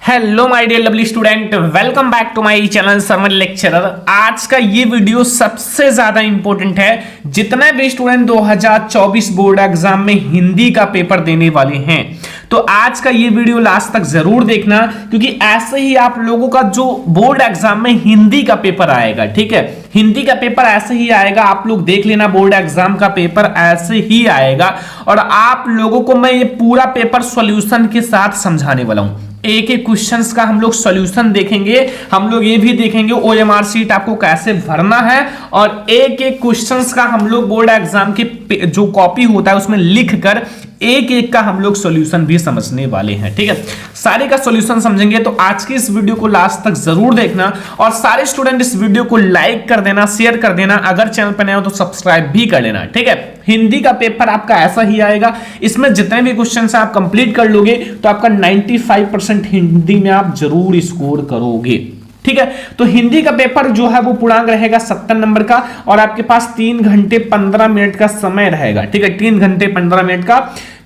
Hello my dear lovely student, welcome back to my channel sermon lecturer. आज का ये video सबसे ज्यादा इंपॉर्टेंट है। जितने भी स्टूडेंट 2024 बोर्ड एग्जाम में हिंदी का पेपर देने वाले हैं, तो आज का ये वीडियो लास्ट तक जरूर देखना, क्योंकि ऐसे ही आप लोगों का जो बोर्ड एग्जाम में हिंदी का पेपर आएगा, ठीक है, हिंदी का पेपर ऐसे ही आएगा। आप लोग देख लेना, बोर्ड एग्जाम का पेपर ऐसे ही आएगा और आप लोगों को मैं ये पूरा पेपर सॉल्यूशन के साथ समझाने वाला हूं। एक एक क्वेश्चंस का हम लोग सॉल्यूशन देखेंगे। हम लोग ये भी देखेंगे ओएमआर शीट आपको कैसे भरना है, और एक एक क्वेश्चंस का हम लोग बोर्ड एग्जाम के जो कॉपी होता है उसमें लिखकर एक एक का हम लोग सॉल्यूशन भी समझने वाले हैं। ठीक है, सारे का सॉल्यूशन समझेंगे, तो आज की इस वीडियो को लास्ट तक जरूर देखना और सारे स्टूडेंट इस वीडियो को लाइक कर देना, शेयर कर देना, अगर चैनल पर नए हो तो सब्सक्राइब भी कर लेना। ठीक है, हिंदी का पेपर आपका ऐसा ही आएगा। इसमें जितने भी क्वेश्चन आप कंप्लीट कर लोगे तो आपका 95% हिंदी में आप जरूर स्कोर करोगे। ठीक है, तो हिंदी का पेपर जो है वो पूर्णांक रहेगा 70 नंबर का, और आपके पास 3 घंटे 15 मिनट का समय रहेगा। ठीक है, 3 घंटे 15 मिनट का।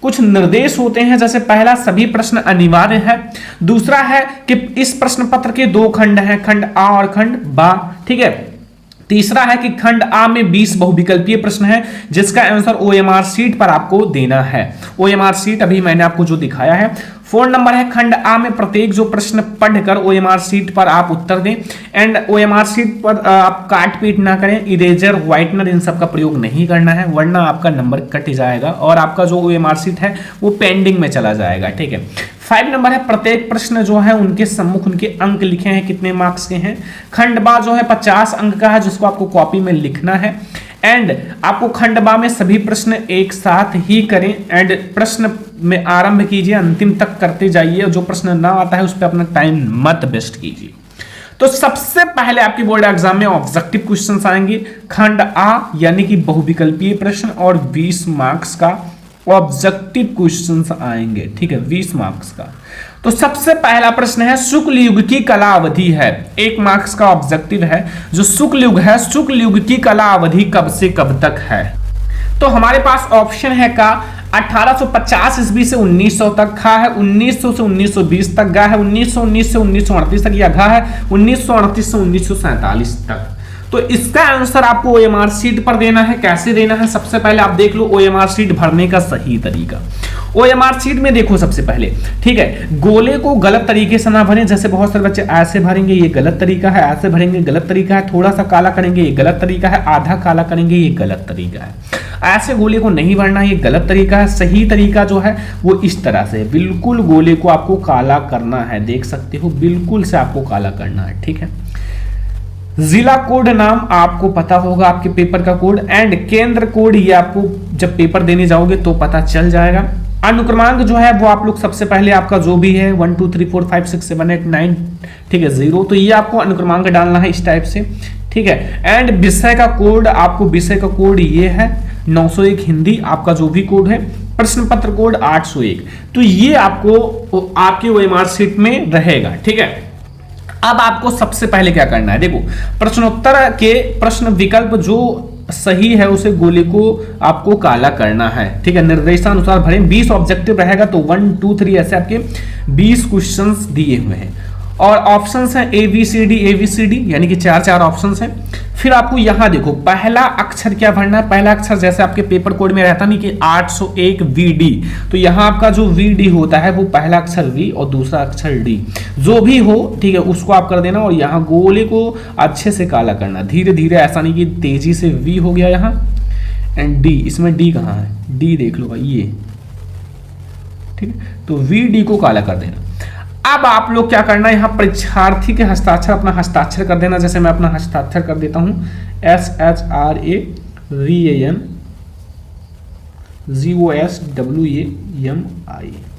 कुछ निर्देश होते हैं, जैसे पहला, सभी प्रश्न अनिवार्य है। दूसरा है कि इस प्रश्न पत्र के 2 खंड हैं, खंड आ और खंड बा। ठीक है, तीसरा है कि खंड आ में 20 बहुविकल्पीय प्रश्न है, जिसका आंसर ओएमआर शीट पर आपको देना है। ओएमआर शीट अभी मैंने आपको जो दिखाया है। 4 नंबर है, खंड आ में प्रत्येक जो प्रश्न पढ़कर ओएमआर शीट पर आप उत्तर दें, एंड ओएमआर शीट पर आप काट पीट ना करें, इरेजर, व्हाइटनर इन सब का प्रयोग नहीं करना है, वरना आपका नंबर कट जाएगा और आपका जो ओएमआर शीट है वो पेंडिंग में चला जाएगा। ठीक है, 5 नंबर है, प्रत्येक प्रश्न जो है उनके सम्मुख उनके अंक लिखे हैं, कितने मार्क्स के हैं। खंड बा जो है 50 अंक का है, जिसको आपको कॉपी में लिखना है, एंड आपको खंड बा में सभी प्रश्न एक साथ ही करें, एंड प्रश्न में आरंभ कीजिए, अंतिम तक करते जाइए। जो प्रश्न ना आता है उस पर अपना टाइम मत वेस्ट कीजिए। तो सबसे पहले आपके बोर्ड एग्जाम में ऑब्जेक्टिव क्वेश्चंस आएंगे, खंड आ यानी कि बहुविकल्पीय प्रश्न, और 20 मार्क्स का ऑब्जेक्टिव क्वेश्चंस आएंगे। ठीक है, 20 मार्क्स का। तो सबसे पहला प्रश्न है, शुक्ल युग की कला अवधि है, 1 मार्क्स का ऑब्जेक्टिव है। जो शुक्ल युग है, शुक्ल युग की कला अवधि कब से कब तक है? तो हमारे पास ऑप्शन है का 1850 ईस्वी से 1900 तक, खा है 1900 से 1920 तक, गा है 1919 से 1938 तक, या घा है 1938 से 1947 तक। तो इसका आंसर आपको ओएमआर शीट पर देना है। कैसे देना है, सबसे पहले आप देख लो ओएमआर शीट भरने का सही तरीका। ओएमआर शीट में देखो सबसे पहले, ठीक है, गोले को गलत तरीके से ना भरें। जैसे बहुत सारे बच्चे ऐसे भरेंगे, ये गलत तरीका है, ऐसे भरेंगे, गलत तरीका है, थोड़ा सा काला करेंगे, ये गलत तरीका है, आधा काला करेंगे, ये गलत तरीका है। ऐसे गोले को नहीं भरना, ये गलत तरीका है। सही तरीका जो है वो इस तरह से, बिल्कुल गोले को आपको काला करना है, देख सकते हो, बिल्कुल से आपको काला करना है। ठीक है, जिला कोड नाम आपको पता होगा, आपके पेपर का कोड, एंड केंद्र कोड ये आपको जब पेपर देने जाओगे तो पता चल जाएगा। अनुक्रमांक जो है वो आप लोग सबसे पहले आपका जो भी है 1 2 3 4 5 6 7 8 9, ठीक है, 0, तो ये आपको अनुक्रमांक डालना है इस टाइप से। ठीक है, एंड विषय का कोड, आपको विषय का कोड ये है 901 हिंदी, आपका जो भी कोड है। प्रश्न पत्र कोड 801, तो ये आपको आपके ओएमआर शीट में रहेगा। ठीक है, अब आपको सबसे पहले क्या करना है, देखो, प्रश्नोत्तर के प्रश्न विकल्प जो सही है उसे गोले को आपको काला करना है। ठीक है, निर्देशानुसार भरें। 20 ऑब्जेक्टिव रहेगा, तो 1 2 3 ऐसे आपके 20 क्वेश्चंस दिए हुए हैं, और ऑप्शंस हैं ABCD यानी कि 4 ऑप्शंस हैं। फिर आपको यहां देखो, पहला अक्षर क्या भरना है। पहला अक्षर जैसे आपके पेपर कोड में रहता नहीं कि 801 VD, तो यहां आपका जो VD होता है वो पहला अक्षर V और दूसरा अक्षर D, जो भी हो, ठीक है, उसको आप कर देना, और यहां गोले को अच्छे से काला करना, धीरे धीरे, ऐसा नहीं कि तेजी से। V हो गया यहां, एंड D, इसमें D कहां है, D देख लो भाई, ये, ठीक है, तो VD को काला कर देना। अब आप लोग क्या करना है, यहाँ परीक्षार्थी के हस्ताक्षर, अपना हस्ताक्षर कर देना। जैसे मैं अपना हस्ताक्षर कर देता हूँ, SHRAVANGOSWAMI,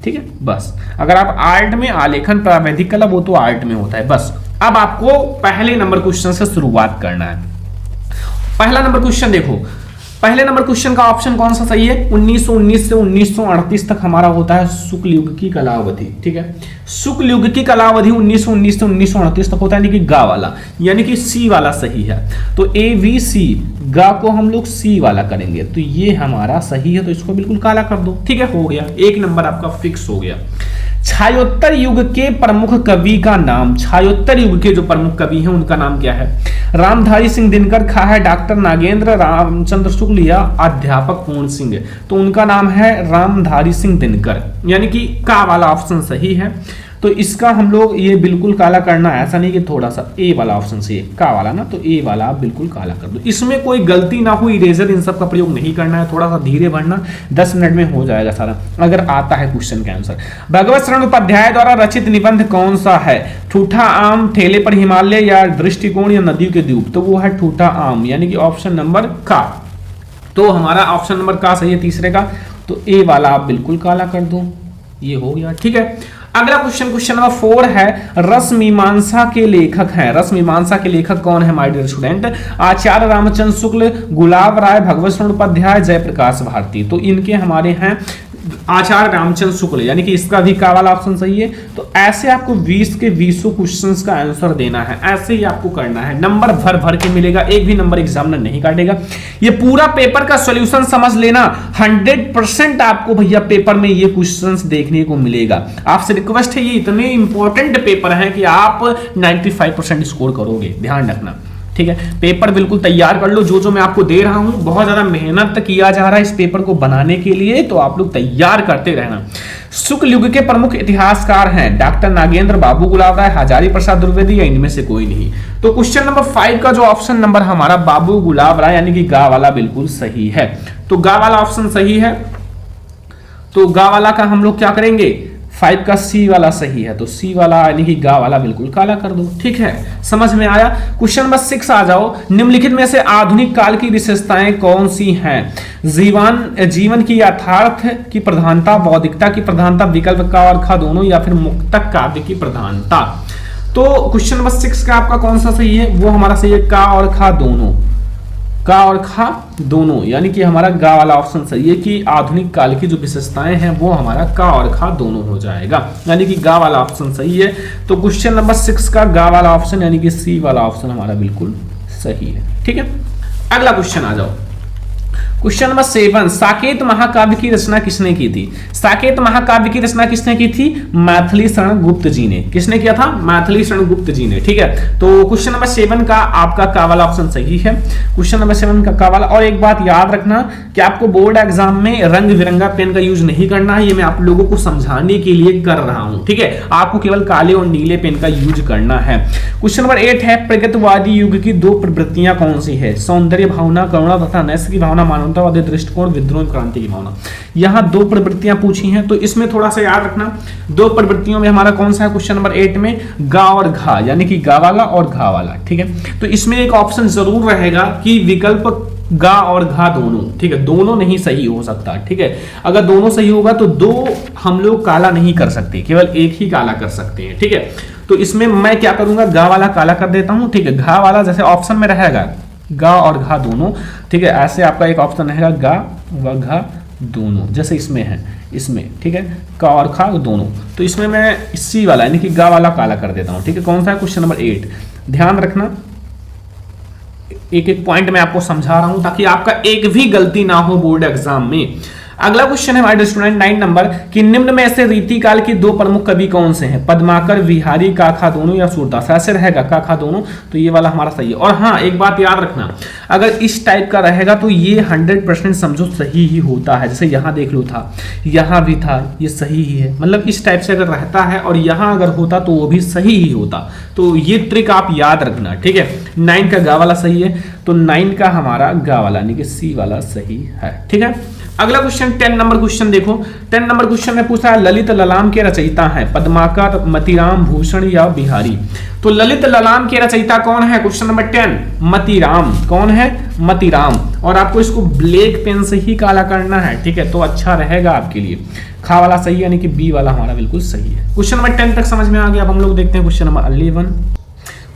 ठीक है, बस। अगर आप आर्ट में आलेखन प्रावैधिक कला, वो तो आर्ट में होता है, बस। अब आपको पहले नंबर क्वेश्चन से शुरुआत करना है। पहला नंबर क्वेश्चन देखो, पहले नंबर क्वेश्चन का ऑप्शन कौन सा सही है, 1919 से 1938 तक हमारा होता है शुक्ल युग की कला अवधि। ठीक है, शुक्ल युग की कला अवधि 1919 से 1938 तक होता है, यानी कि गा वाला, यानी कि सी वाला सही है। तो ABC, गा को हम लोग सी वाला करेंगे, तो ये हमारा सही है, तो इसको बिल्कुल काला कर दो। ठीक है, हो गया, 1 नंबर आपका फिक्स हो गया। छायोत्तर युग के प्रमुख कवि का नाम, छायोत्तर युग के जो प्रमुख कवि हैं उनका नाम क्या है? रामधारी सिंह दिनकर, खा है डॉक्टर नागेंद्र रामचंद्र शुक्ल या अध्यापक पूर्ण सिंह। तो उनका नाम है रामधारी सिंह दिनकर, यानी कि का वाला ऑप्शन सही है। तो इसका हम लोग ये बिल्कुल काला करना है, ऐसा नहीं कि थोड़ा सा, ए वाला ऑप्शन से का वाला ना, तो ए वाला आप बिल्कुल काला कर दो। इसमें कोई गलती ना हो, इरेजर इन सब का प्रयोग नहीं करना है, थोड़ा सा धीरे बढ़ना, 10 मिनट में हो जाएगा सारा, अगर आता है क्वेश्चन का आंसर। भगवत शरण उपाध्याय द्वारा रचित निबंध कौन सा है? ठूठा आम, ठेले पर हिमालय या दृष्टिकोण या नदियों के द्वीप? तो वो है ठूठा आम, यानी कि ऑप्शन नंबर का। तो हमारा ऑप्शन नंबर का सही है तीसरे का, तो ए वाला आप बिल्कुल काला कर दो, ये हो गया, ठीक है। अगला क्वेश्चन, क्वेश्चन नंबर 4 है, रस मीमांसा के लेखक हैं। रस मीमांसा के लेखक कौन है माय डियर स्टूडेंट? आचार्य रामचंद्र शुक्ल, गुलाब राय, भगवत शरण उपाध्याय, जयप्रकाश भारती। तो इनके हमारे हैं आचार्य रामचंद्र शुक्ल, यानी कि इसका भी का वाला ऑप्शन सही है। तो ऐसे आपको 20 के 20 क्वेश्चंस का आंसर देना है, ऐसे ही आपको करना है, नंबर भर भर के मिलेगा, एक भी नंबर एग्जामिनर नहीं काटेगा। ये पूरा पेपर का सॉल्यूशन समझ लेना, 100% आपको भैया पेपर में ये क्वेश्चंस देखने को मिलेगा। आपसे रिक्वेस्ट है, ये इतने इंपॉर्टेंट पेपर हैं कि आप 95% स्कोर करोगे, ध्यान रखना, ठीक है। पेपर बिल्कुल तैयार कर लो, जो मैं आपको दे रहा हूं, बहुत ज्यादा मेहनत किया जा रहा है इस पेपर को बनाने के लिए, तो आप लोग तैयार करते रहना। शुक्ल युग के प्रमुख इतिहासकार हैं डॉक्टर नागेंद्र, बाबू गुलाब राय, हजारी प्रसाद द्विवेदी या इनमें से कोई नहीं? तो क्वेश्चन नंबर 5 का जो ऑप्शन नंबर हमारा बाबू गुलाब राय, यानी कि गा वाला बिल्कुल सही है। तो गा वाला ऑप्शन सही है, तो गा वाला का हम लोग क्या करेंगे? 5 का सी वाला सही है, तो सी वाला यानी कि गा वाला बिल्कुल काला कर दो, ठीक है। समझ में आया? क्वेश्चन नंबर 6 आ जाओ, निम्नलिखित में से आधुनिक काल की विशेषताएं कौन सी हैं? जीवन की यथार्थ की प्रधानता, बौद्धिकता की प्रधानता, विकल्प का और खा दोनों, या फिर मुक्तक काव्य की प्रधानता। तो क्वेश्चन नंबर 6 का आपका कौन सा सही है? वो हमारा सही है का और खा दोनों, का और खा दोनों, यानी कि हमारा गा वाला ऑप्शन सही है कि आधुनिक काल की जो विशेषताएं हैं वो हमारा का और खा दोनों हो जाएगा, यानी कि गा वाला ऑप्शन सही है। तो क्वेश्चन नंबर 6 का गा वाला ऑप्शन यानी कि सी वाला ऑप्शन हमारा बिल्कुल सही है, ठीक है। अगला क्वेश्चन आ जाओ, क्वेश्चन नंबर 7, साकेत महाकाव्य की रचना किसने की थी? साकेत महाकाव्य की रचना किसने की थी? मैथिली शरण गुप्त जी ने। किसने किया था? मैथिली शरण गुप्त जी ने, ठीक है। तो क्वेश्चन नंबर 7 का आपका का वाला ऑप्शन सही है, क्वेश्चन नंबर 7 का वाला। और एक बात याद रखना कि आपको बोर्ड एग्जाम में रंग बिरंगा पेन का यूज नहीं करना है, ये मैं आप लोगों को समझाने के लिए कर रहा हूं, ठीक है। आपको केवल काले और नीले पेन का यूज करना है। क्वेश्चन नंबर 8 है, प्रगतिवादी युग की 2 प्रवृत्तियां कौन सी है? सौंदर्य भावना, करुणा तथा नैतिक भावना, मानवतावादी दृष्टिकोण, विद्रोह, क्रांति की भावना। यहां 2 प्रवृत्तियां पूछी हैं, तो इसमें थोड़ा सा याद रखना, 2 प्रवृत्तियों में हमारा कौन सा है? क्वेश्चन नंबर 8 में गा और घा, यानी कि गा वाला और घा वाला, ठीक है। तो इसमें एक ऑप्शन जरूर रहेगा कि विकल्प गा और घा दोनों, ठीक है। दोनों नहीं सही हो सकता, ठीक है। अगर दोनों सही होगा तो 2 हम लोग काला नहीं कर सकते, केवल एक ही काला कर सकते हैं, ठीक है। तो इसमें मैं क्या करूंगा? गा वाला काला कर देता हूं, ठीक है। घा वाला जैसे ऑप्शन में रहेगा गा और घा दोनों, ठीक है। ऐसे आपका एक ऑप्शन रहेगा गा व घा दोनों, जैसे इसमें है, इसमें, ठीक है, का और खा दोनों। तो इसमें मैं सी वाला यानी कि गा वाला काला कर देता हूं, ठीक है। कौन सा है? Question number 8। ध्यान रखना, एक एक पॉइंट मैं आपको समझा रहा हूं ताकि आपका एक भी गलती ना हो बोर्ड एग्जाम में। अगला क्वेश्चन है हमारे स्टूडेंट 9 नंबर कि निम्न में से रीतिकाल के 2 प्रमुख कवि कौन से हैं? पद्माकर, विहारी, काका दोनों या सूरदास? ऐसे रहेगा काका दोनों, तो ये वाला हमारा सही है। और हाँ, एक बात याद रखना, अगर इस टाइप का रहेगा तो ये 100% समझो सही ही होता है। जैसे यहाँ देख लो था, यहाँ भी था, ये सही ही है। मतलब इस टाइप से अगर रहता है और यहाँ अगर होता तो वो भी सही ही होता। तो ये ट्रिक आप याद रखना, ठीक है। 9 का गा वाला सही है, तो 9 का हमारा गा वाला यानी कि सी वाला सही है, ठीक है। अगला क्वेश्चन 10 नंबर क्वेश्चन देखो, 10 नंबर क्वेश्चन में पूछा है ललित ललाम के रचयिता हैं पद्माकर, मतीराम, भूषण या बिहारी? तो ललित ललाम के रचयिता कौन है? Question number 10 Matiram. कौन है? मतीराम। और आपको इसको ब्लैक पेन से ही काला करना है, ठीक है, तो अच्छा रहेगा आपके लिए। खा वाला सही है यानी कि बी वाला हमारा बिल्कुल सही है। क्वेश्चन नंबर 10 तक समझ में आ गया। अब हम लोग देखते हैं क्वेश्चन नंबर 11।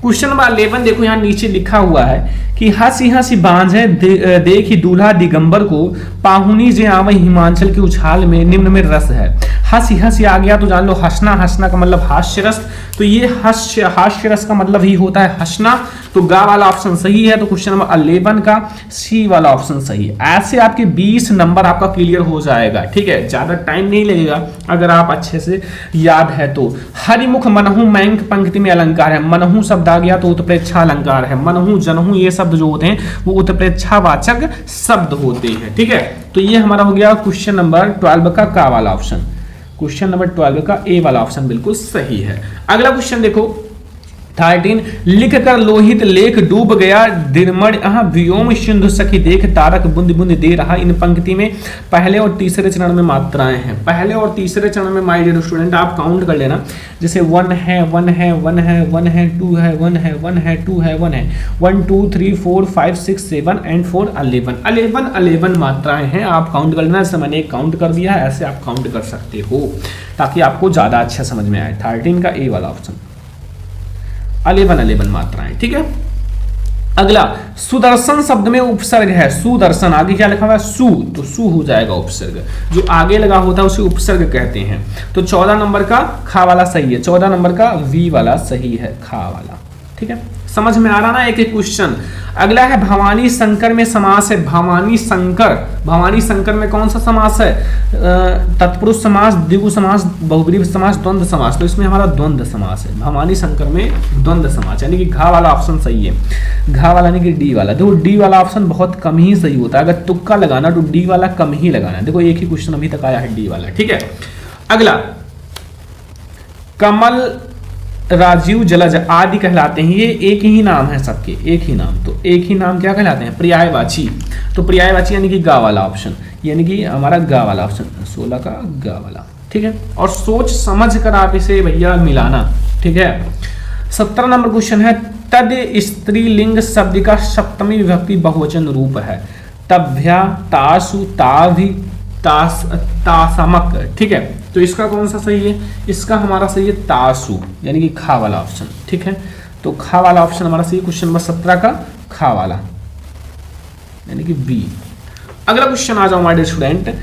क्वेश्चन नंबर 11 देखो, यहाँ नीचे लिखा हुआ है कि हंसी हंसी बांझे देखी दूल्हा दिगंबर को, पाहुनी जे आवे हिमाचल के उछाल में, निम्न में रस है। हंसी हंसी आ गया तो जान लो हंसना, हंसना का मतलब हास्य रस। तो ये हास्य रस का मतलब ही होता है हंसना, तो गा वाला ऑप्शन सही है। तो क्वेश्चन नंबर 11 का सी वाला ऑप्शन सही है। ऐसे आपके 20 नंबर आपका क्लियर हो जाएगा, ठीक है, ज्यादा टाइम नहीं लगेगा अगर आप अच्छे से याद है तो। हरिमुख मनहु मैंक पंक्ति में अलंकार है, मनहु शब्द आ गया तो उत्प्रेक्षा अलंकार है, मनहु जनहु ये शब्द जो होते हैं वो उत्प्रेक्षावाचक शब्द होते हैं, ठीक है। तो ये हमारा हो गया क्वेश्चन नंबर 12 का वाला ऑप्शन। क्वेश्चन नंबर 12 का ए वाला ऑप्शन बिल्कुल सही है। अगला क्वेश्चन देखो 13, लिख कर लोहित लेख डूब गया दिनमण व्योम सिंधु सखी देख तारक बुंद बुंद दे रहा। इन पंक्ति में पहले और तीसरे चरण में मात्राएं हैं। पहले और तीसरे चरण में माय डियर स्टूडेंट आप काउंट कर लेना, जैसे 1 है 1 है 1 है 1 है 2 है 1 है 1 है 2 है 1 है 1 2 3 4 5 6 7 एंड 4 11 मात्राएं हैं। आप काउंट कर लेना, जैसे मैंने एक काउंट कर दिया है ऐसे आप काउंट कर सकते हो ताकि आपको ज्यादा अच्छा समझ में आए। 13 का ए वाला ऑप्शन 11 मात्राएं, ठीक है। अगला सुदर्शन शब्द में उपसर्ग है, सुदर्शन आगे क्या लिखा हुआ है सु, तो सु हो जाएगा उपसर्ग, जो आगे लगा होता है उसे उपसर्ग कहते हैं। तो 14 नंबर का खा वाला सही है, 14 नंबर का वी वाला सही है, खा वाला, ठीक है। समझ में आ रहा ना एक एक क्वेश्चन। अगला है भवानी शंकर में समास है, भवानी शंकर में कौन सा समास है, तत्पुरुष समास, द्विगु समास, बहुब्रीहि समास, द्वंद्व समास। तो इसमें हमारा द्वंद्व समास है, भवानी शंकर में द्वंद्व समास, यानी कि घा वाला ऑप्शन सही है। घा वाला यानी कि डी वाला। देखो डी वाला ऑप्शन बहुत कम ही सही होता है, अगर तुक्का लगाना तो डी वाला कम ही लगाना। देखो एक ही क्वेश्चन अभी तक आया है डी वाला, ठीक है। अगला कमल राजीव जलज आदि कहलाते हैं, ये एक ही नाम है सबके, एक ही नाम। तो एक ही नाम क्या कहलाते हैं, पर्यायवाची। तो पर्यायवाची यानी कि गा वाला ऑप्शन, यानी कि हमारा गा वाला ऑप्शन 16 का गा वाला, ठीक है। और सोच समझ कर आप इसे भैया मिलाना, ठीक है। 17 नंबर क्वेश्चन है तद स्त्रीलिंग शब्द का सप्तमी विभक्ति बहुवचन रूप है, तभ्या तासु ताभि तासमक, ठीक है। तो इसका कौन सा सही है, इसका हमारा सही है तासु, यानी कि खा वाला ऑप्शन, ठीक है। तो खा वाला ऑप्शन हमारा सही है, क्वेश्चन नंबर 17 का खा वाला, यानी कि बी। अगला क्वेश्चन आ जाओ माय डियर स्टूडेंट,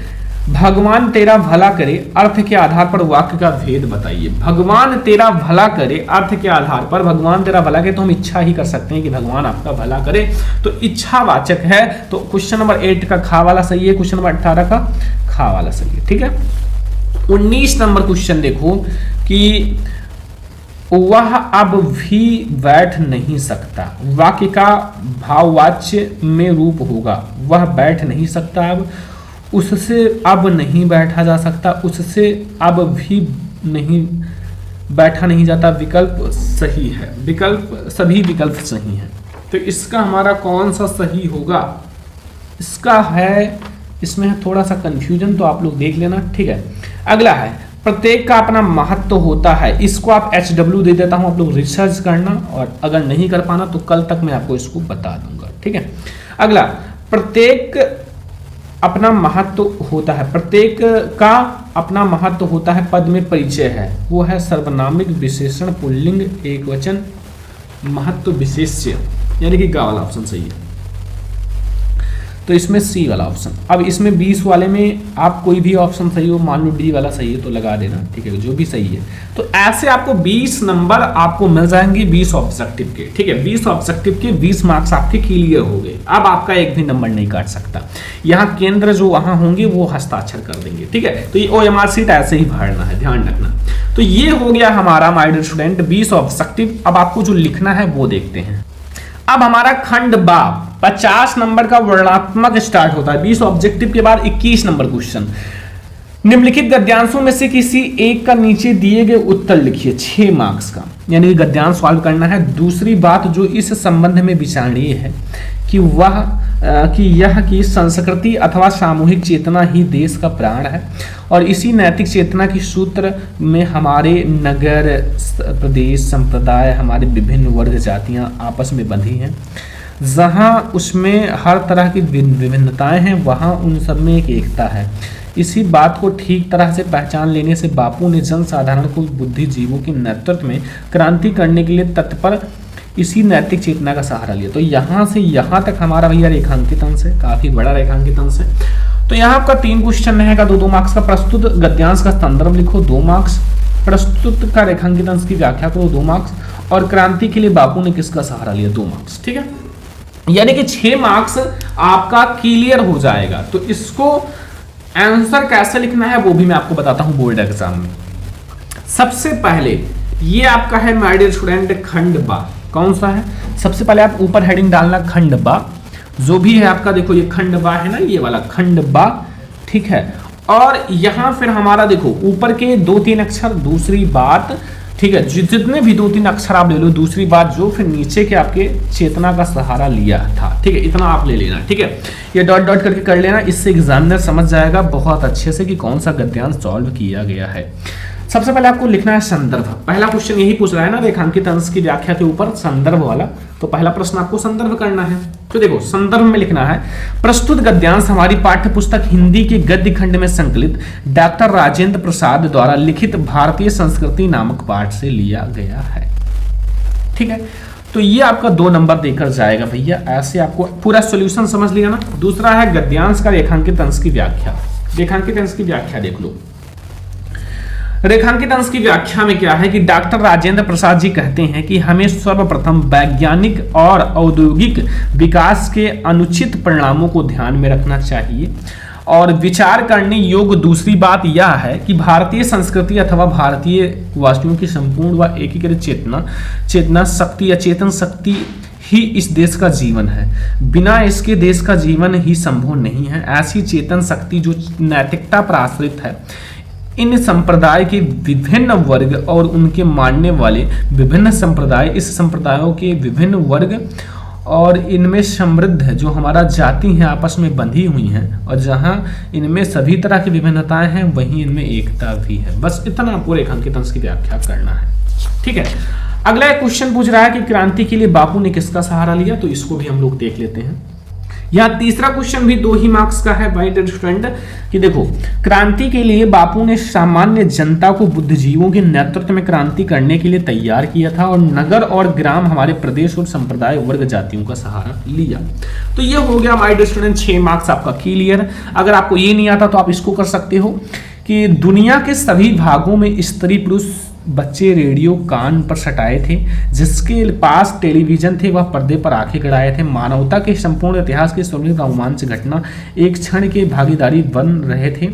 भगवान तेरा भला करे अर्थ के आधार पर वाक्य का भेद बताइए। भगवान तेरा भला करे अर्थ के आधार पर, भगवान तेरा भला करे तो हम इच्छा ही कर सकते हैं कि भगवान आपका भला करे, तो इच्छावाचक है। तो क्वेश्चन नंबर 8 का खा वाला सही है, क्वेश्चन नंबर 18 का खा वाला सही है, ठीक है। 19 नंबर क्वेश्चन देखो कि वह अब भी बैठ नहीं सकता, वाक्य का भाववाच्य में रूप होगा, वह बैठ नहीं सकता अब, उससे अब नहीं बैठा जा सकता, उससे अब भी नहीं बैठा नहीं जाता, विकल्प सही है, विकल्प सभी विकल्प सही हैं। तो इसका हमारा कौन सा सही होगा, इसका है, इसमें थोड़ा सा कंफ्यूजन तो आप लोग देख लेना, ठीक है। अगला है प्रत्येक का अपना महत्व होता है, इसको आप HW दे देता हूं, आप लोग रिसर्च करना, और अगर नहीं कर पाना तो कल तक मैं आपको इसको बता दूंगा, ठीक है। अगला प्रत्येक अपना महत्व होता है, प्रत्येक का अपना महत्व होता है, पद में परिचय है, वो है सर्वनामिक विशेषण पुल्लिंग एकवचन महत्व विशेष्य, यानी कि गा वाला ऑप्शन सही है। तो इसमें सी वाला ऑप्शन। अब इसमें 20 वाले में आप कोई भी ऑप्शन सही हो, मान लो डी वाला सही है तो लगा देना, ठीक है, जो भी सही है। तो ऐसे आपको 20 नंबर आपको मिल जाएंगे 20 ऑब्जेक्टिव के, ठीक है। 20 ऑब्जेक्टिव के 20 मार्क्स आपके क्लियर हो गए। अब आपका एक भी नंबर नहीं काट सकता, यहाँ केंद्र जो वहां होंगे वो हस्ताक्षर कर देंगे, ठीक है। तो ये OMR सीट ऐसे ही भरना है, ध्यान रखना। तो ये हो गया हमारा माय डियर स्टूडेंट 20 ऑब्जेक्टिव। अब आपको जो लिखना है वो देखते हैं। अब हमारा खंड बा 50 नंबर का वर्णात्मक स्टार्ट होता है। 20 ऑब्जेक्टिव के बाद 21 नंबर क्वेश्चन, निम्नलिखित गद्यांशों में से किसी एक का नीचे दिए गए उत्तर लिखिए, 6 मार्क्स का, यानी कि गद्यांश सॉल्व करना है। दूसरी बात जो इस संबंध में विचारणीय है कि यह की संस्कृति अथवा सामूहिक चेतना ही देश का प्राण है, और इसी नैतिक चेतना की सूत्र में हमारे नगर, प्रदेश, संप्रदाय, हमारे विभिन्न वर्ग जातियां आपस में बंधी हैं। जहां उसमें हर तरह की विभिन्नताएं हैं, वहां उन सब में एक एकता है। इसी बात को ठीक तरह से पहचान लेने से बापू ने जनसाधारण को बुद्धिजीवों के नेतृत्व में क्रांति करने के लिए तत्पर इसी नैतिक चेतना का सहारा लिया। तो यहाँ से यहाँ तक हमारा भैया रेखांकित अंश है, काफी बड़ा रेखांकित अंश है। तो यहाँ आपका 3 क्वेश्चन रहेगा, 2-2 मार्क्स का। प्रस्तुत गद्यांश का संदर्भ लिखो, 2 मार्क्स। प्रस्तुत का रेखांकित अंश की व्याख्या करो 2 मार्क्स, और क्रांति के लिए बापू ने किसका सहारा लिया 2 मार्क्स। ठीक है, यानी कि 6 मार्क्स आपका क्लियर हो जाएगा। तो इसको आंसर कैसे लिखना है वो भी मैं आपको बताता हूं बोर्ड एग्जाम में। सबसे पहले ये आपका है माय डियर स्टूडेंट खंड बा, कौन सा है? सबसे पहले आप ऊपर हेडिंग डालना खंड बा, जो भी है आपका, देखो ये खंड बा है ना, ये वाला खंड बा, ठीक है। और यहां फिर हमारा देखो ऊपर के 2-3 अक्षर, दूसरी बात, ठीक है, जितने भी 2-3 अक्षर आप ले लो, दूसरी बात जो, फिर नीचे के आपके चेतना का सहारा लिया था, ठीक है, इतना आप ले लेना, ठीक है। ये डॉट डॉट करके कर लेना, इससे एग्जामिनर समझ जाएगा बहुत अच्छे से कि कौन सा गद्यांश सॉल्व किया गया है। सबसे पहले आपको लिखना है संदर्भ। पहला क्वेश्चन यही पूछ रहा है ना, रेखांकित अंश की व्याख्या के ऊपर संदर्भ वाला, तो पहला प्रश्न आपको संदर्भ करना है। तो देखो संदर्भ में लिखना है, प्रस्तुत गद्यांश हमारी पाठ्य पुस्तक हिंदी के गद्य खंड में संकलित डॉक्टर राजेंद्र प्रसाद द्वारा लिखित भारतीय संस्कृति नामक पाठ से लिया गया है। ठीक है, तो ये आपका 2 नंबर देकर जाएगा भैया। ऐसे आपको पूरा सॉल्यूशन समझ लिया ना। दूसरा है गद्यांश का रेखांकित अंश की व्याख्या। रेखांकित अंश की व्याख्या देख लो। रेखांकित अंश की व्याख्या में क्या है कि डॉक्टर राजेंद्र प्रसाद जी कहते हैं कि हमें सर्वप्रथम वैज्ञानिक और औद्योगिक विकास के अनुचित परिणामों को ध्यान में रखना चाहिए, और विचार करने योग्य दूसरी बात यह है कि भारतीय संस्कृति अथवा भारतीय वासियों की संपूर्ण व एकीकृत चेतना शक्ति या चेतन शक्ति ही इस देश का जीवन है। बिना इसके देश का जीवन ही संभव नहीं है। ऐसी चेतन शक्ति जो नैतिकता पर आश्रित है, इन संप्रदाय के विभिन्न वर्ग और उनके मानने वाले विभिन्न संप्रदाय, इस संप्रदायों के विभिन्न वर्ग और इनमें समृद्ध है जो हमारा जाति है आपस में बंधी हुई हैं, और जहां इनमें सभी तरह की विभिन्नताएं हैं वहीं इनमें एकता भी है। बस इतना आपको रेखांकित अंश की व्याख्या करना है। ठीक है, अगला एक क्वेश्चन पूछ रहा है कि क्रांति के लिए बापू ने किसका सहारा लिया, तो इसको भी हम लोग देख लेते हैं। यहाँ तीसरा क्वेश्चन भी 2 ही मार्क्स का है माय डियर स्टूडेंट, कि देखो क्रांति के लिए बापू ने सामान्य जनता को बुद्धिजीवियों के नेतृत्व में क्रांति करने के लिए तैयार किया था, और नगर और ग्राम हमारे प्रदेश और संप्रदाय वर्ग जातियों का सहारा लिया। तो ये हो गया माय डियर स्टूडेंट 6 मार्क्स आपका क्लियर। अगर आपको ये नहीं आता तो आप इसको कर सकते हो कि दुनिया के सभी भागों में स्त्री पुरुष बच्चे रेडियो कान पर सटाए थे, जिसके पास टेलीविजन थे वह पर्दे पर आंखें गड़ाए थे। मानवता के संपूर्ण इतिहास के स्वर्णिम रोमांच घटना एक क्षण के भागीदारी बन रहे थे,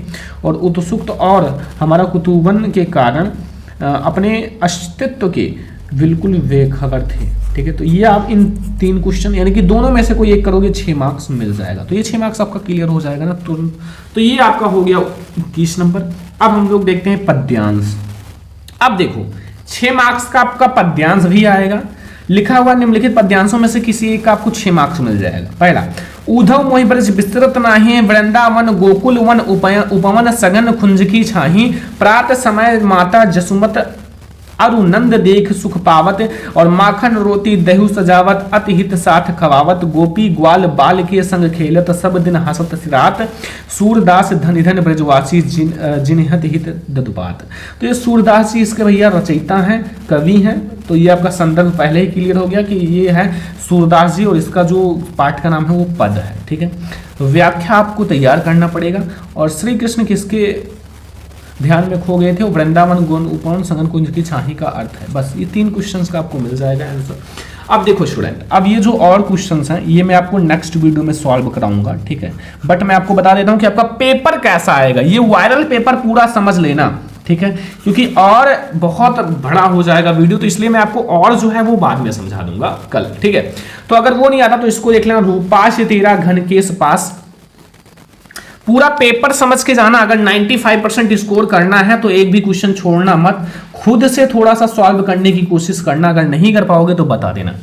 और उत्सुक और हमारा कुतूहल के कारण अपने अस्तित्व के बिल्कुल बेखबर थे। ठीक है, तो ये आप इन 3 क्वेश्चन यानी कि दोनों में से कोई एक करोगे 6 मार्क्स मिल जाएगा। तो ये 6 मार्क्स आपका क्लियर हो जाएगा ना तुरंत। तो ये आपका हो गया 21 नंबर। अब हम लोग देखते हैं पद्यांश। अब देखो 6 मार्क्स का आपका पद्यांश भी आएगा। लिखा हुआ निम्नलिखित पद्यांशों में से किसी एक का आपको 6 मार्क्स मिल जाएगा। पहला, उधव मोहि ब्रज विस्तृत नाहि, वृंदावन गोकुल वन उपवन सघन कुंज की छाही, प्रात समय माता जसुमत अरु नंद देख सुख पावत, और माखन रोटी दहु सजावत, अति हित साथ खवावत, गोपी ग्वाल बाल के संग खेलत, सब दिन हसत सिरात, सूरदास धन धन ब्रजवासी जिनहत हित ददुपात। तो ये सूरदास जी इसके भैया रचयिता हैं, कवि हैं। तो ये आपका संदर्भ पहले ही क्लियर हो गया कि ये है सूरदास जी, और इसका जो पाठ का नाम है वो पद है। ठीक है, तो व्याख्या आपको तैयार करना पड़ेगा। और श्री कृष्ण किसके ध्यान में खो गए थे, वो वृंदावन गोन उपवन सघन कुंज की छाही का अर्थ है। बस ये 3 क्वेश्चंस का आपको मिल जाएगा आंसर। अब देखो स्टूडेंट, अब ये जो और क्वेश्चंस हैं ये मैं आपको नेक्स्ट वीडियो में सॉल्व कराऊंगा। ठीक है, बट मैं आपको बता देता हूं कि आपका पेपर कैसा आएगा। ये वायरल पेपर पूरा समझ लेना, ठीक है, क्योंकि और बहुत बड़ा हो जाएगा वीडियो, तो इसलिए मैं आपको और जो है वो बाद में समझा दूंगा कल। ठीक है, तो अगर वो नहीं आता तो इसको देख लेना, रूपाश तेरा घन केस पास। पूरा पेपर समझ के जाना। अगर 95% स्कोर करना है तो एक भी क्वेश्चन छोड़ना मत, खुद से थोड़ा सा सॉल्व करने की कोशिश करना। अगर नहीं कर पाओगे तो बता देना।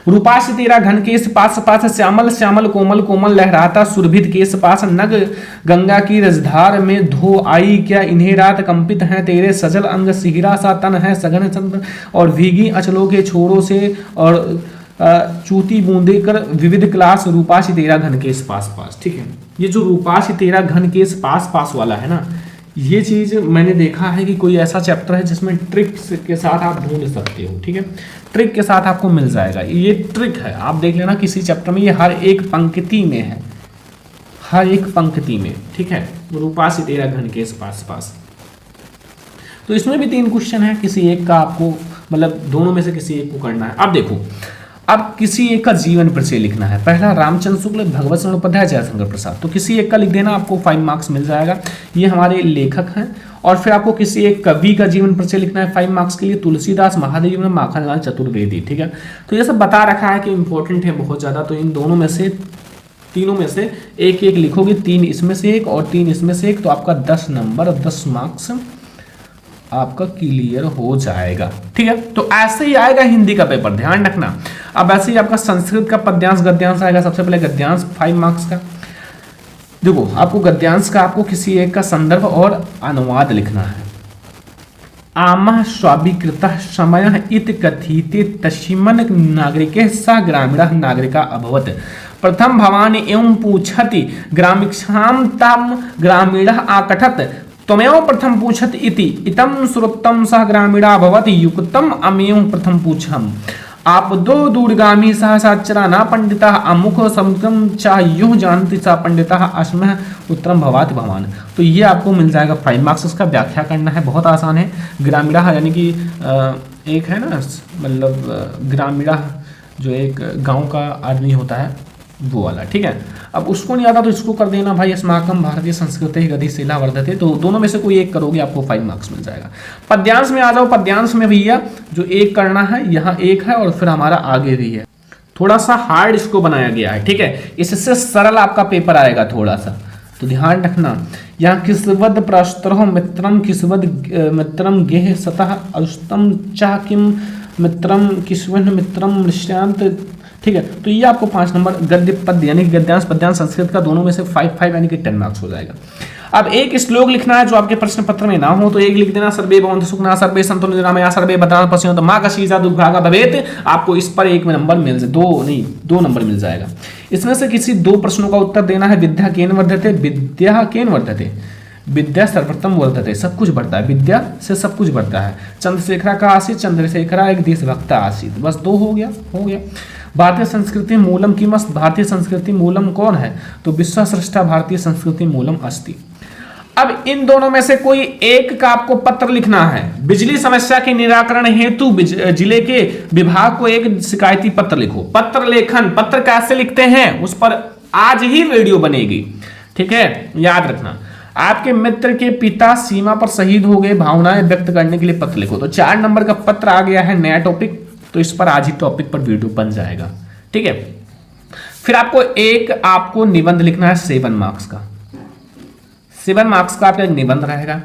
रूपाश तेरा घन केस पास पास, श्यामल श्यामल कोमल कोमल लहराता सुरभित केस पास, नग गंगा की रजधार में धो आई क्या, इन्हें रात कंपित है तेरे सजल अंग, सिहरा सा तन है सघन चंद्र, और भीगी अचलों के छोरों से और चूती बूंदे कर विविध क्लास, रूपाशी तेरा घन केस पास पास। ठीक है, ये जो रूपाशी तेरा घन केस पास पास वाला है ना, ये चीज मैंने देखा है कि कोई ऐसा चैप्टर है जिसमें ट्रिक्स के साथ आप ढूंढ सकते हो। ठीक है, ट्रिक के साथ आपको मिल जाएगा। ये ट्रिक है, आप देख लेना किसी चैप्टर में, ये हर एक पंक्ति में है, हर एक पंक्ति में। ठीक है, रूपाशी तेरा घन केस पास पास। तो इसमें भी 3 क्वेश्चन है, किसी एक का आपको मतलब दोनों में से किसी एक को करना है। अब देखो, अब किसी एक का जीवन परिचय लिखना है। पहला रामचंद्र शुक्ल, भगवत शरण उपाध्याय, जयशंकर प्रसाद। तो किसी एक का लिख देना, आपको 5 मार्क्स मिल जाएगा। ये हमारे लेखक हैं। और फिर आपको किसी एक कवि का जीवन परिचय लिखना है 5 मार्क्स के लिए, तुलसीदास, महादेव, माखनलाल चतुर्वेदी। ठीक है, तो ये सब बता रखा है कि इंपॉर्टेंट है बहुत ज़्यादा। तो इन दोनों में से, तीनों में से एक एक लिखोगे, 3 इसमें से एक और 3 इसमें से एक, तो आपका 10 नंबर 10 मार्क्स आपका क्लियर हो जाएगा। ठीक है, तो ऐसे ही आएगा हिंदी का पेपर, ध्यान रखना। अब ऐसे ही आपका संस्कृत का पद्यांश गद्यांश आएगा। सबसे पहले गद्यांश 5 मार्क्स का। देखो, आपको गद्यांश का आपको किसी एक का संदर्भ और अनुवाद लिखना है। आमः स्वाभिकृतः समयः इति कथिते तस्मिन् नागरिके स ग्रामीणः नागरिका अभवत्। प्रथम भवानी एवं पूछति ग्रामीक्षां तम ग्रामीणः आकटत्। त्वमेव प्रथम पूछत इति इतम सुरत्तम सह ग्रामीणा भवति युक्तम अमेव प्रथम पूछम। आप दो दूरगामी सहसाचरा न पंडिता अमुख समुखम चाह्युः जानति सा पंडिता अस्मः उत्तरम भवाति भवान। तो ये आपको मिल जाएगा 5 मार्क्स। इसका व्याख्या करना है, बहुत आसान है। ग्रामीणा यानी कि एक है ना, मतलब ग्रामीणा जो एक गांव का आदमी होता है वो वाला। ठीक है, अब उसको नहीं आता तो इसको कर देना भाई, अस्माकम भारतीय संस्कृति गतिशीला वर्धते। तो दोनों में से कोई एक करोगे, आपको 5 मार्क्स मिल जाएगा। पद्यांश में आ जाओ। पद्यांश में भैया जो एक करना है, यहाँ एक है और फिर हमारा आगे भी है। थोड़ा सा हार्ड इसको बनाया गया है। ठीक है, इससे सरल आपका पेपर आएगा थोड़ा सा, तो ध्यान रखना। यहाँ किसवद प्रस्तरो मित्रम किसवद मित्रम गेह सतः अरुस्तम चाह किम मित्रम किसवन मित्रम निश्चांत। ठीक है, तो ये आपको 5 नंबर गद्य पद्य यानी कि गद्यांश पद्यांश संस्कृत का दोनों में से 5 यानी कि 10 मार्क्स हो जाएगा। अब एक श्लोक लिखना है जो आपके प्रश्न पत्र में ना हो, तो एक लिख देना, सर्वे भवन्तु सुखिनः सर्वे सन्तु निरामया सर्वे भद्राणि पश्यन्तु मा कश्चित् दुर्भाग्यः भवेत्। आपको इस पर 1 नंबर मिल जाए, 2 नंबर मिल जाएगा। इसमें से किसी 2 प्रश्नों का उत्तर देना है। विद्या केन वर्धते, विद्या केन वर्धते। विद्या सर्वप्रथम वर्धते, सब कुछ बढ़ता है, विद्या से सब कुछ बढ़ता है। चंद्रशेखरा का आसीत, चंद्रशेखरा एक देशभक्त आसीत। बस 2 हो गया। भारतीय संस्कृति मूलम किमस्त, भारतीय संस्कृति मूलम कौन है, तो विश्वसृष्टा भारतीय संस्कृति मूलम अस्ति। अब इन दोनों में से कोई एक का आपको पत्र लिखना है। बिजली समस्या के निराकरण हेतु जिले के विभाग को एक शिकायती पत्र लिखो। पत्र लेखन, पत्र कैसे लिखते हैं उस पर आज ही वीडियो बनेगी। ठीक है, याद रखना। आपके मित्र के पिता सीमा पर शहीद हो गए, भावनाएं व्यक्त करने के लिए पत्र लिखो। तो 4 नंबर का पत्र आ गया है, नया टॉपिक। तो इस पर आज ही टॉपिक पर वीडियो बन जाएगा। ठीक है, फिर आपको निबंध लिखना है 7 मार्क्स का। 7 मार्क्स का आपका निबंध रहेगा।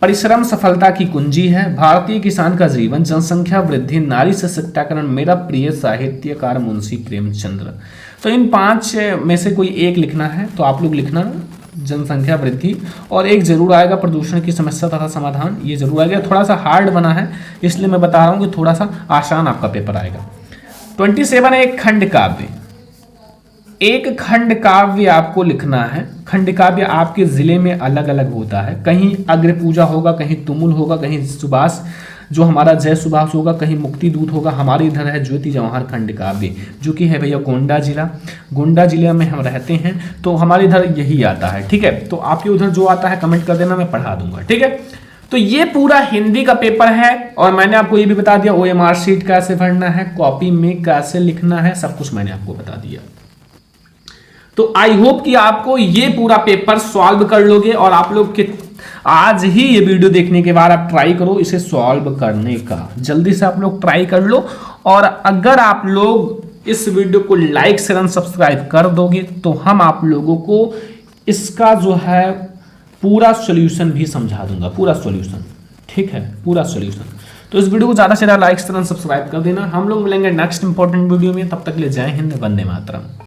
परिश्रम सफलता की कुंजी है, भारतीय किसान का जीवन, जनसंख्या वृद्धि, नारी सशक्तिकरण, मेरा प्रिय साहित्यकार मुंशी प्रेमचंद्र। तो इन 5 में से कोई एक लिखना है। तो आप लोग लिखना जनसंख्या वृद्धि, और एक जरूर आएगा प्रदूषण की समस्या तथा समाधान। ये जरूर आएगा। थोड़ा सा हार्ड बना है इसलिए मैं बता रहा हूँ कि थोड़ा सा आसान आपका पेपर आएगा। 27 एक खंड काव्य। एक खंड काव्य आपको लिखना है। खंड काव्य आपके जिले में अलग अलग होता है। कहीं अग्र पूजा होगा, कहीं तुमुल होगा, कहीं सुभाष जो हमारा जय सुभाष होगा, कहीं मुक्ति दूत होगा। हमारे इधर है ज्योति जवाहर खंड काव्य, जो कि है भैया गोंडा जिला। गोंडा जिले में हम रहते हैं, तो हमारे इधर यही आता है। ठीक है, तो आपके उधर जो आता है कमेंट कर देना, मैं पढ़ा दूंगा। ठीक है, तो ये पूरा हिंदी का पेपर है। और मैंने आपको ये भी बता दिया OMR शीट कैसे भरना है, कॉपी में कैसे लिखना है, सब कुछ मैंने आपको बता दिया। तो आई होप कि आपको ये पूरा पेपर सॉल्व कर लोगे। और आप लोग के आज ही ये वीडियो देखने के बाद आप ट्राई करो इसे सॉल्व करने का। जल्दी से आप लोग ट्राई कर लो। और अगर आप लोग इस वीडियो को लाइक शेयर एंड सब्सक्राइब कर दोगे तो हम आप लोगों को इसका जो है पूरा सॉल्यूशन भी समझा दूंगा, पूरा सॉल्यूशन। ठीक है, पूरा सॉल्यूशन। तो इस वीडियो को ज़्यादा से ज़्यादा लाइक शेयर एंड सब्सक्राइब कर देना। हम लोग मिलेंगे नेक्स्ट इंपॉर्टेंट वीडियो में। तब तक के लिए जय हिंद, वंदे मातरम।